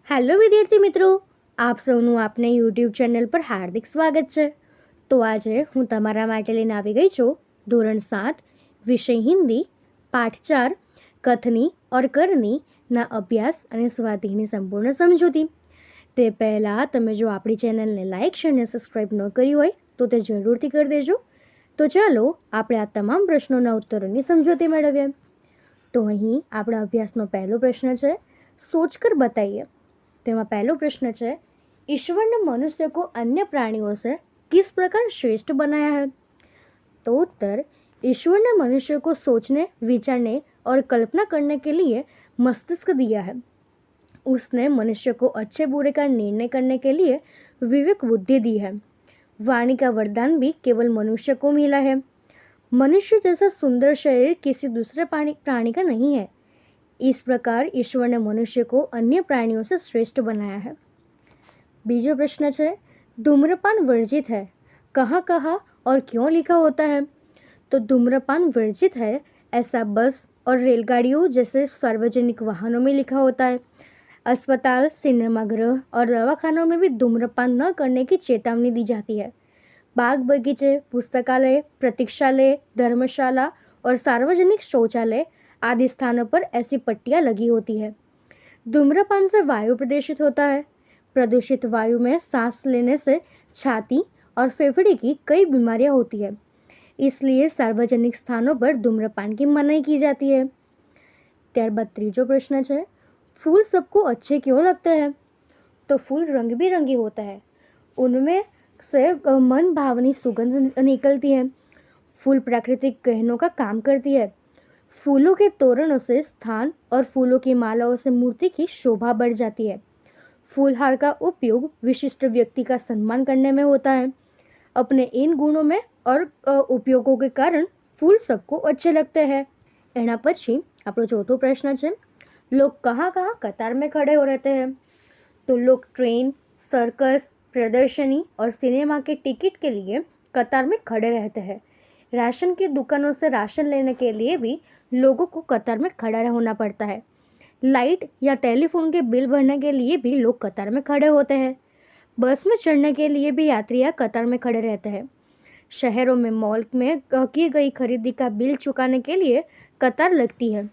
Hello વિદ્યાર્થી મિત્રો, આપ સૌનું આપને યુટ્યુબ ચેનલ પર હાર્દિક સ્વાગત છે। તો આજે હું તમારા માટે લઈને આવી ગઈ છું ધોરણ 7 વિષય હિન્દી પાઠ 4 કથની और કરની ના અભ્યાસ અને સ્વાધ્યાયની સંપૂર્ણ સમજૂતી। તે પહેલાં તમે જો આપણી ચેનલને લાઇક શેર અને સબસ્ક્રાઈબ ન કરી હોય તો તે જરૂરથી કરી દેજો। તો ચાલો આપણે આ તમામ પ્રશ્નોના ઉત્તરોની સમજૂતી મેળવીએ। તો અહીં આપણા અભ્યાસનો પહેલો પ્રશ્ન છે, सोचकर बताइए। તેમાં પહેલો પ્રશ્ન છે, ईश्वर ने मनुष्य को अन्य प्राणियों से किस प्रकार श्रेष्ठ बनाया है। तो उत्तर, ईश्वर ने मनुष्य को सोचने, विचारने और कल्पना करने के लिए मस्तिष्क दिया है। उसने मनुष्य को अच्छे बुरे का निर्णय करने के लिए विवेक बुद्धि दी है। वाणी का वरदान भी केवल मनुष्य को मिला है। मनुष्य जैसा सुंदर शरीर किसी दूसरे प्राणी का नहीं है। इस प्रकार ईश्वर ने मनुष्य को अन्य प्राणियों से श्रेष्ठ बनाया है। बीजो प्रश्न है, धूम्रपान वर्जित है, कहाँ कहाँ और क्यों लिखा होता है। तो धूम्रपान वर्जित है ऐसा बस और रेलगाड़ियों जैसे सार्वजनिक वाहनों में लिखा होता है। अस्पताल, सिनेमागृह और दवाखानों में भी धूम्रपान न करने की चेतावनी दी जाती है। बाग बगीचे, पुस्तकालय, प्रतीक्षालय, धर्मशाला और सार्वजनिक शौचालय आदि स्थानों पर ऐसी पट्टियाँ लगी होती है। धूम्रपान से वायु प्रदूषित होता है। प्रदूषित वायु में सांस लेने से छाती और फेफड़े की कई बीमारियां होती है, इसलिए सार्वजनिक स्थानों पर धूम्रपान की मनाही की जाती है। ત્યારબાદ ત્રીજો પ્રશ્ન છે, फूल सबको अच्छे क्यों लगते हैं। तो फूल रंग बिरंगी होता है, उनमें से मन भावनी सुगंध निकलती है। फूल प्राकृतिक गहनों का काम करती है। फूलों के तोरणों से स्थान और फूलों की मालाओं से मूर्ति की शोभा बढ़ जाती है। फूलहार का उपयोग विशिष्ट व्यक्ति का सम्मान करने में होता है। अपने इन गुणों में और उपयोगों के कारण फूल सबको अच्छे लगते हैं। एना पछी आपणो चौथो प्रश्न है, लोग कहाँ कहाँ कतार में खड़े हो रहते हैं। तो लोग ट्रेन, सर्कस, प्रदर्शनी और सिनेमा के टिकट के लिए कतार में खड़े रहते हैं। राशन की दुकानों से राशन लेने के लिए भी लोगों को कतार में खड़ा होना पड़ता है। लाइट या टेलीफोन के बिल भरने के लिए भी लोग कतार में खड़े होते हैं। बस में चढ़ने के लिए भी यात्रियां कतार में खड़े रहते हैं। शहरों में मॉल में की गई खरीदी का बिल चुकाने के लिए कतार लगती है।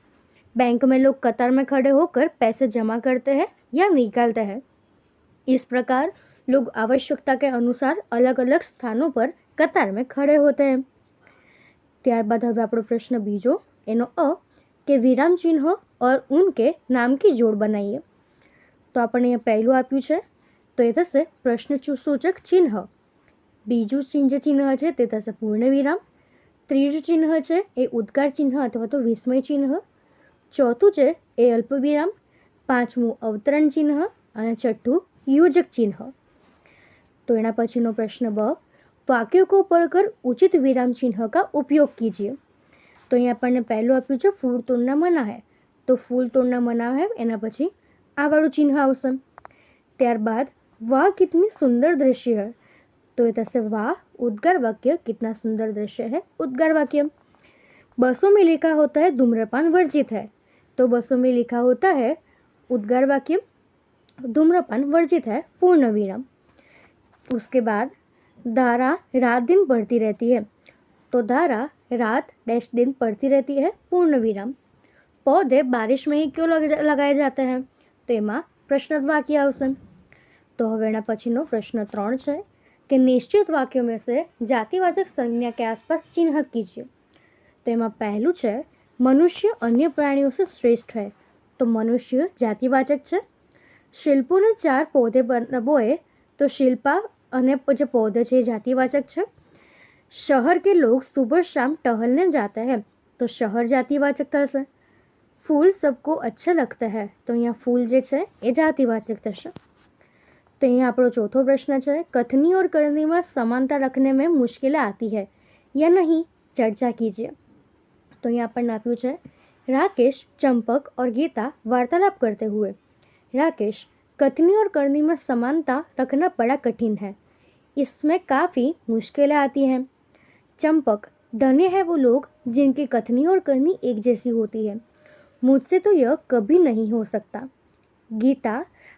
बैंक में लोग कतार में खड़े होकर पैसे जमा करते हैं या निकालते हैं। इस प्रकार लोग आवश्यकता के अनुसार अलग अलग स्थानों पर कतार में खड़े होते हैं। ત્યારબાદ હવે આપણો પ્રશ્ન બીજો, એનો અ કે વિરામ ચિહ્ન और उनके नाम की जोड़ बनाइए। तो આપણને અહીંયા પહેલું આપ્યું છે, તો એ થશે પ્રશ્નસૂચક ચિહ્ન। બીજું ચિહ્ન છે તે થશે પૂર્ણ વિરામ। ત્રીજું ચિહ્ન છે એ ઉદ્ગાર ચિહ્ન અથવા તો વિસ્મય ચિહ્ન। ચોથું છે એ અલ્પ વિરામ। પાંચમું અવતરણ ચિહ્ન અને છઠ્ઠું યોજક ચિહ્ન। તો એના પછીનો પ્રશ્ન બ, वाक्यों को पढ़कर उचित विराम चिन्ह का उपयोग कीजिए। तो यहाँ अपन ने पहलू आप्યું છે फूल तोड़ना मना है, तो फूल तोड़ना मना है एना पछी आ वाळुं चिन्ह आवशे। त्यारबाद वाह कितनी सुंदर दृश्य है, तो ये थशे वाह उद्गार वाक्य, कितना सुंदर दृश्य है उद्गार वाक्य। बसों में लिखा होता है धूम्रपान वर्जित है, तो बसों में लिखा होता है उद्गार वाक्य, धूम्रपान वर्जित है पूर्ण विराम। उसके बाद धारा रात दिन पढ़ती रहती है, तो धारा रात डैश दिन पढ़ती रहती है पूर्ण विराम। पौधे बारिश में ही क्यों लगाए जाते हैं, तो एमां प्रश्नार्थ वाक्य आवशे। तो हवे एना पछीनो प्रश्न 3 है कि निश्चित वाक्यों में से जातिवाचक संज्ञा के आसपास चिन्हित कीजिए। तो एमां पहलू है मनुष्य अन्य प्राणियों से श्रेष्ठ है, तो मनुष्य जातिवाचक है। शिल्पों ने 4 पौधे बोए, तो शिल्पा અને जो पौधे છે जातिवाचक है। शहर के लोग सुबह शाम टहलने जाते हैं, तो शहर जातिवाचक थशे। फूल सबको अच्छा लगता है, तो यहाँ फूल जे छे ए जातिवाचक थशे। तो यहाँ आपणो चौथो प्रश्न है, कथनी और करनी में समानता रखने में मुश्किलें आती है या नहीं, चर्चा कीजिए। तो यहाँ आपने आप्યું છે, राकेश, चंपक और गीता वार्तालाप करते हुए। राकेश, कथनी और करनी में समानता रखना बड़ा कठिन है, इसमें काफ़ी मुश्किलें आती हैं। चंपक, धन्य है वो लोग जिनकी कथनी और करनी एक जैसी होती है, मुझसे तो यह कभी नहीं हो सकता। गीता,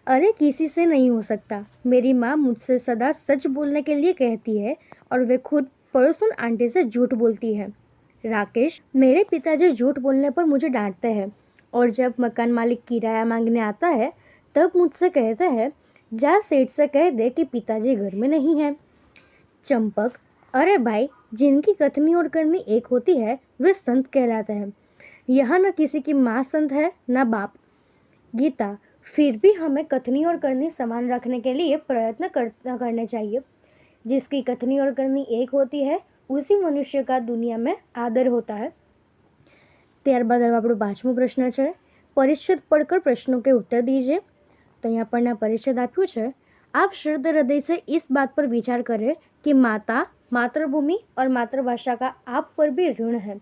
अरे किसी से नहीं हो सकता। मेरी माँ मुझसे सदा सच बोलने के लिए कहती है और वे खुद पड़ोसन आंटी से झूठ बोलती है। राकेश, मेरे पिताजी झूठ बोलने पर मुझे डांटते हैं और जब मकान मालिक किराया मांगने आता है तब मुझसे कहते हैं, जा सेठ से कह दे कि पिताजी घर में नहीं है। चंपक, अरे भाई, जिनकी कथनी और करनी एक होती है वे संत कहलाते हैं। यहाँ न किसी की माँ संत है न बाप। गीता, फिर भी हमें कथनी और करनी समान रखने के लिए प्रयत्न करने चाहिए। जिसकी कथनी और करनी एक होती है उसी मनुष्य का दुनिया में आदर होता है। ત્યારબાદ હવે આપણો 5મો પ્રશ્ન છે, પરિચ્છેદ पढ़कर प्रश्नों के उत्तर दीजिए। तो यहाँ पर परिच्छेद आप्યું છે, आप शुद्ध हृदय से इस बात पर विचार करें कि माता, मातृभूमि और मातृभाषा का आप पर भी ऋण है।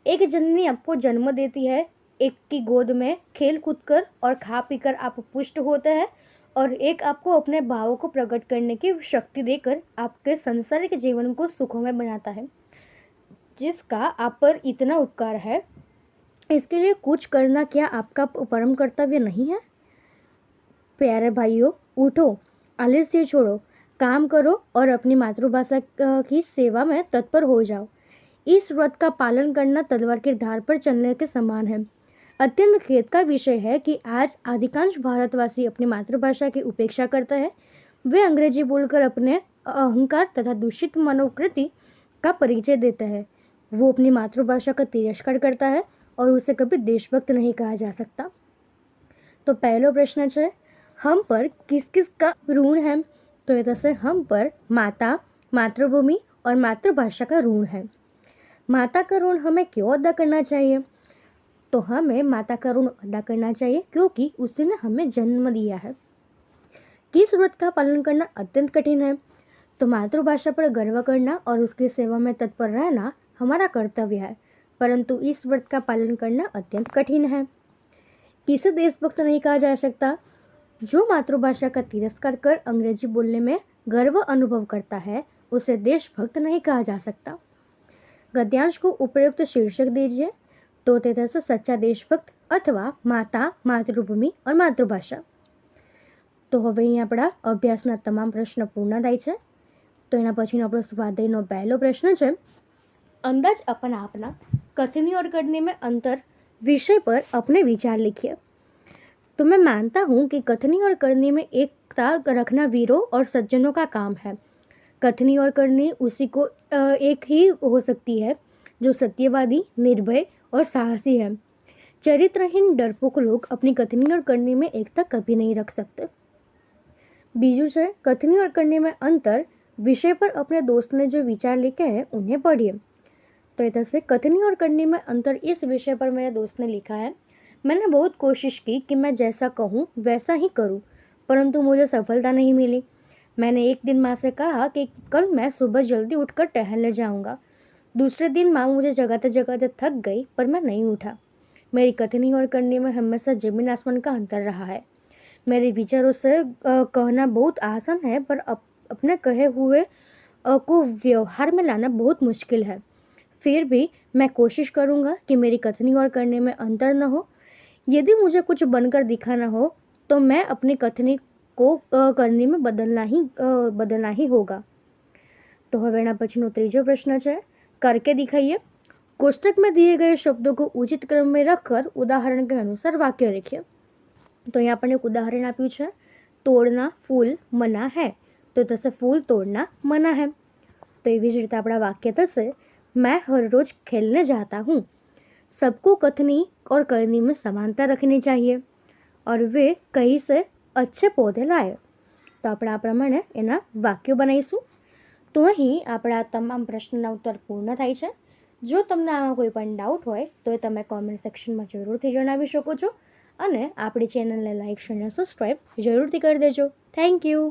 एक जननी आपको जन्म देती है, एक की गोद में खेल कूद कर और खा पीकर आप पुष्ट होते हैं और एक आपको अपने भावों को प्रकट करने की शक्ति देकर आपके सांसारिक जीवन को सुखमय बनाता है। जिसका आप पर इतना उपकार है, इसके लिए कुछ करना क्या आपका परम कर्तव्य नहीं है? प्यारे भाइयों, उठो, आलस्य छोड़ो, काम करो और अपनी मातृभाषा की सेवा में तत्पर हो जाओ। इस व्रत का पालन करना तलवार की धार पर चलने के समान है। अत्यंत खेद का विषय है कि आज अधिकांश भारतवासी अपनी मातृभाषा की उपेक्षा करते हैं। वे अंग्रेजी बोलकर अपने अहंकार तथा दूषित मनोवृत्ति का परिचय देते हैं। वो अपनी मातृभाषा का तिरस्कार करता है और उसे कभी देशभक्त नहीं कहा जा सकता। तो पहलो प्रश्न है, हम पर किस किस का ऋण है? तो ये जैसे हम पर माता, मातृभूमि और मातृभाषा का ऋण है। माता का ऋण हमें क्यों अदा करना चाहिए? तो हमें माता का ऋण अदा करना चाहिए क्योंकि उसने हमें जन्म दिया है। किस व्रत का पालन करना अत्यंत कठिन है? तो मातृभाषा पर गर्व करना और उसकी सेवा में तत्पर रहना हमारा कर्तव्य है, परंतु इस व्रत का पालन करना अत्यंत कठिन है। किसे देशभक्त नहीं कहा जा सकता? जो मातृभाषा का तिरस्कार कर अंग्रेजी बोलने में गर्व अनुभव करता है उसे देशभक्त नहीं कहा जा सकता। गद्यांश को उपयुक्त शीर्षक दीजिए। तो તે થશે સચ્ચા દેશભક્ત અથવા માતા, માતૃભૂમિ और માતૃભાષા। તો હવે અહીં આપણા અભ્યાસના તમામ પ્રશ્ન પૂર્ણ થાય છે। તો એના પછીનો આપણો સ્વાધ્યાયનો પહેલો પ્રશ્ન છે, અંદાજ अपना अपना कथनी और करनी में अंतर विषय पर अपने विचार लिखिए। तो मैं मानता हूँ कि कथनी और करनी में एकता रखना वीरों और सज्जनों का काम है। कथनी और करनी उसी को एक ही हो सकती है जो सत्यवादी, निर्भय और साहसी है। चरित्रहीन डरपोक लोग अपनी कथनी और करनी में एकता कभी नहीं रख सकते। बीजू है, कथनी और करनी में अंतर विषय पर अपने दोस्त ने जो विचार लिखे हैं उन्हें पढ़िए। तो इधर से कथनी और करनी में अंतर इस विषय पर मेरे दोस्त ने लिखा है, मैंने बहुत कोशिश की कि मैं जैसा कहूँ वैसा ही करूँ, परंतु मुझे सफलता नहीं मिली। मैंने एक दिन माँ से कहा कि कल मैं सुबह जल्दी उठकर टहलने जाऊँगा। दूसरे दिन माँ मुझे जगाते जगाते थक गई पर मैं नहीं उठा। मेरी कथनी और करनी में हमेशा जमीन आसमान का अंतर रहा है। मेरे विचारों से कहना बहुत आसान है पर अपने कहे हुए को व्यवहार में लाना बहुत मुश्किल है। फिर भी मैं कोशिश करूँगा कि मेरी कथनी और करने में अंतर न हो। यदि मुझे कुछ बनकर दिखाना हो तो मैं अपनी कथनी को करनी में बदलना ही होगा। तो હવે એના પછીનો ત્રીજો પ્રશ્ન છે, करके दिखाइए। कोष्टक में दिए गए शब्दों को उचित क्रम में रखकर उदाहरण के अनुसार वाक्य लिखिए। तो यहाँ पर एक उदाहरण आप्યું છે, तोड़ना फूल मना है। तो थશે फूल तोड़ना मना है। तो એવી જ રીતે આપણા વાક્ય થશે, मैं हर रोज खेलने जाता हूँ। सबको कथनी और करनी में समानता रखनी चाहिए और वे कहीं से अच्छे पौधे लाए। तो આપણે આ પ્રમાણે એના વાક્યો બનાવીશું। તો અહીં આપણા તમામ પ્રશ્નના ઉત્તર પૂર્ણ થાય છે। જો તમને આમાં કોઈ પણ ડાઉટ હોય તો એ તમે કોમેન્ટ સેક્શનમાં જરૂરથી જણાવી શકો છો અને આપણી ચેનલને લાઇક, શેર અને સબસ્ક્રાઈબ જરૂરથી કરી દેજો। Thank you.